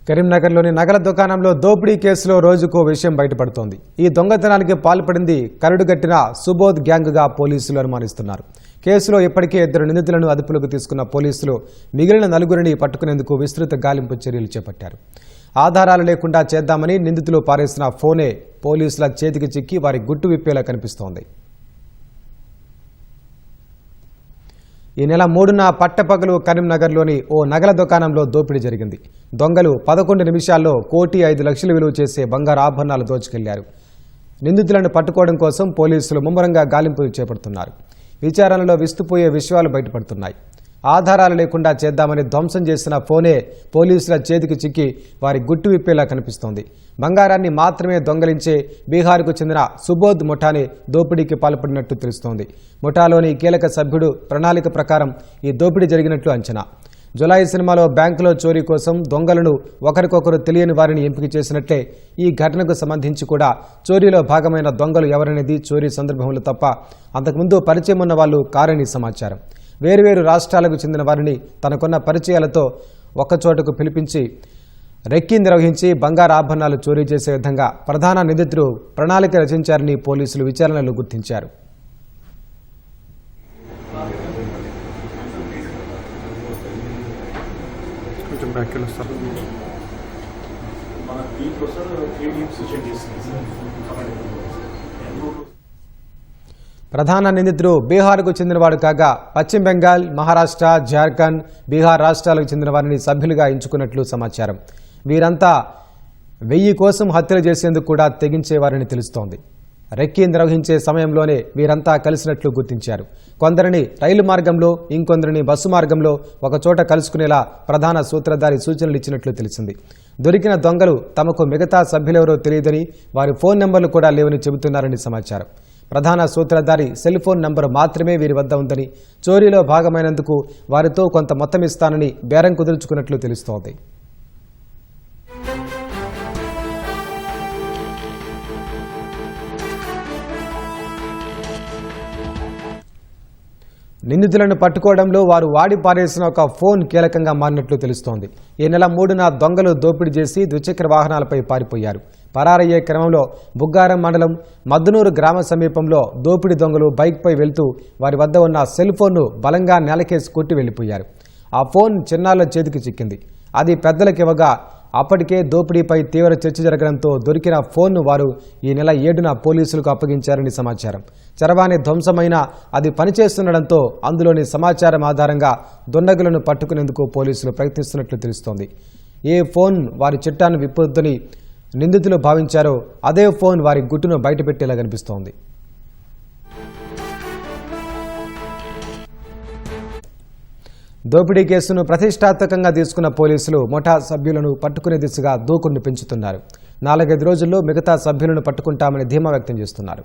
కరీంనగర్లోని నగల దుకాణంలో దోపిడీ కేసులో రోజుకో విషయం బయటపడుతోంది. ఈ దొంగతనానికి పాల్పడింది కరడుగట్టిన సుబోధ్ గ్యాంగ్గా పోలీసులు అనుమానిస్తున్నారు. కేసులో ఇప్పటికే 2 నిందితులను అదుపులోకి తీసుకున్న పోలీసులు మిగిలిన 4 పట్టుకునేందుకు విస్తృత గాలింపు చర్యలు చేపట్టారు. ఆధారాలు లేకుండా చేద్దామని నిందితులు పారేసిన ఫోనే పోలీసుల చేతికి చిక్కి వారి గుట్టు విప్పేలా కనిపిస్తోంది. ఈ నెల 3న పట్టపగలు కరీంనగర్లోని ఓ నగల దుకాణంలో దోపిడీ జరిగింది. దొంగలు 11 నిమిషాల్లో 1,05,00,000 విలువ చేసే బంగారు ఆభరణాలు దోచుకెళ్లారు. నిందితులను పట్టుకోవడం కోసం పోలీసులు ముమ్మరంగా గాలింపులు చేపడుతున్నారు. విచారణలో విస్తుపోయే విషయాలు బయటపడుతున్నాయి. ఆధారాలు లేకుండా చేద్దామని ధ్వంసం చేసిన ఫోనే పోలీసుల చేతికి చిక్కి వారి గుట్టు విప్పేలా కనిపిస్తోంది. బంగారాన్ని మాత్రమే దొంగలించే బీహార్కు చెందిన సుబోధ్ ముఠాని దోపిడీకి పాల్పడినట్టు తెలుస్తోంది. ముఠాలోని కీలక సభ్యుడు ప్రణాళిక ప్రకారం ఈ దోపిడీ జరిగినట్లు అంచనా. జులై సినిమాలో బ్యాంకులో చోరీ కోసం దొంగలను ఒకరికొకరు తెలియని వారిని ఎంపిక చేసినట్లే ఈ ఘటనకు సంబంధించి కూడా చోరీలో భాగమైన దొంగలు ఎవరనేది చోరీ సందర్భంలో తప్ప అంతకుముందు పరిచయం ఉన్న వాళ్ళు కారని సమాచారం. వేర్వేరు రాష్ట్రాలకు చెందిన వారిని తనకున్న పరిచయాలతో ఒక్కచోటకు పిలిపించి రెక్కీ నిర్వహించి బంగారు ఆభరణాలు చోరీ చేసే విధంగా ప్రధాన నిందితులు ప్రణాళిక రచించారని పోలీసులు విచారణలో గుర్తించారు. ప్రధాన నిందితుడు బీహార్కు చెందినవాడు కాగా పశ్చిమ బెంగాల్, మహారాష్ట్ర, జార్ఖండ్, బీహార్ రాష్ట్రాలకు చెందిన వారిని సభ్యులుగా ఎంచుకున్నట్లు సమాచారం. వీరంతా 1000 కోసం హత్యలు చేసేందుకు కూడా తెగించేవారని తెలుస్తోంది. రెక్కీ నిర్వహించే సమయంలోనే వీరంతా కలిసినట్లు గుర్తించారు. కొందరిని రైలు మార్గంలో, ఇంకొందరిని బస్సు మార్గంలో ఒకచోట కలుసుకునేలా ప్రధాన సూత్రధారి సూచనలు ఇచ్చినట్లు తెలిసింది. దొరికిన దొంగలు తమకు మిగతా సభ్యులెవరో తెలియదని, వారి ఫోన్ నెంబర్లు కూడా లేవని చెబుతున్నారని సమాచారం. ప్రధాన సూత్రధారి సెల్ ఫోన్ నంబరు మాత్రమే వీరి వద్ద ఉందని, చోరీలో భాగమైనందుకు వారితో కొంత మొత్తం ఇస్తానని బేరం కుదుర్చుకున్నట్లు తెలుస్తోంది. నిందితులను పట్టుకోవడంలో వారు వాడి పారేసిన ఒక ఫోన్ కీలకంగా మారినట్లు తెలుస్తోంది. ఈ నెల 3న దొంగలు దోపిడీ చేసి ద్విచక్ర వాహనాలపై పారిపోయారు. పరారయ్యే క్రమంలో బుగ్గారం మండలం మద్దునూరు గ్రామ సమీపంలో దోపిడీ దొంగలు బైక్పై వెళ్తూ వారి వద్ద ఉన్న సెల్ ఫోన్ను బలంగా నేలకేసి కొట్టి వెళ్లిపోయారు. ఆ ఫోన్ చిన్నారుల చేతికి చిక్కింది. అది పెద్దలకు ఇవ్వగా అప్పటికే దోపిడీపై తీవ్ర చర్చ జరగడంతో దొరికిన ఫోన్ను వారు ఈ నెల 7న పోలీసులకు అప్పగించారని సమాచారం. చరవాణి ధ్వంసమైన అది పనిచేస్తుండటంతో అందులోని సమాచారం ఆధారంగా దుండగులను పట్టుకునేందుకు పోలీసులు ప్రయత్నిస్తున్నట్లు తెలుస్తోంది. ఏ ఫోన్ వారి చిట్టాను విప్పొద్దని నిందితులు భావించారో అదే ఫోన్ వారి గుట్టును బయటపెట్టేలా కనిపిస్తోంది. దోపిడీ కేసును ప్రతిష్టాత్మకంగా తీసుకున్న పోలీసులు ముఠా సభ్యులను పట్టుకునే దిశగా దూకుడును పెంచుతున్నారు. 4-5 రోజుల్లో మిగతా సభ్యులను పట్టుకుంటామని ధీమా వ్యక్తం చేస్తున్నారు.